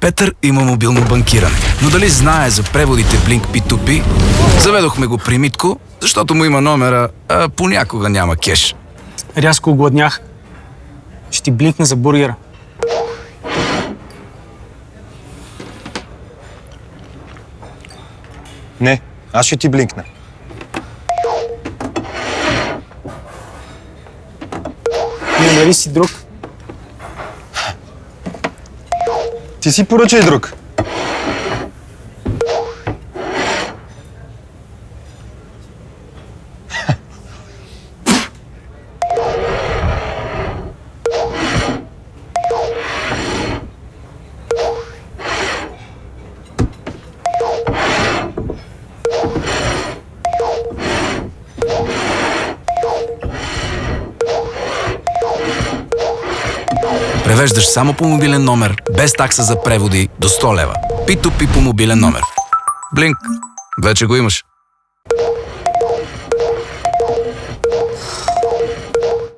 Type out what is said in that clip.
Петър има мобилно банкиране, но дали знае за преводите Blink P2P? Заведохме го при Митко, защото му има номера, а понякога няма кеш. Рязко огладнях. Ще ти блинкна за бургера. Не, аз ще ти блинкна. Намери си друг. Ти си поръчай друг. Превеждаш само по мобилен номер, без такса за преводи до 100 лева. P2P по мобилен номер. Blink, вече го имаш.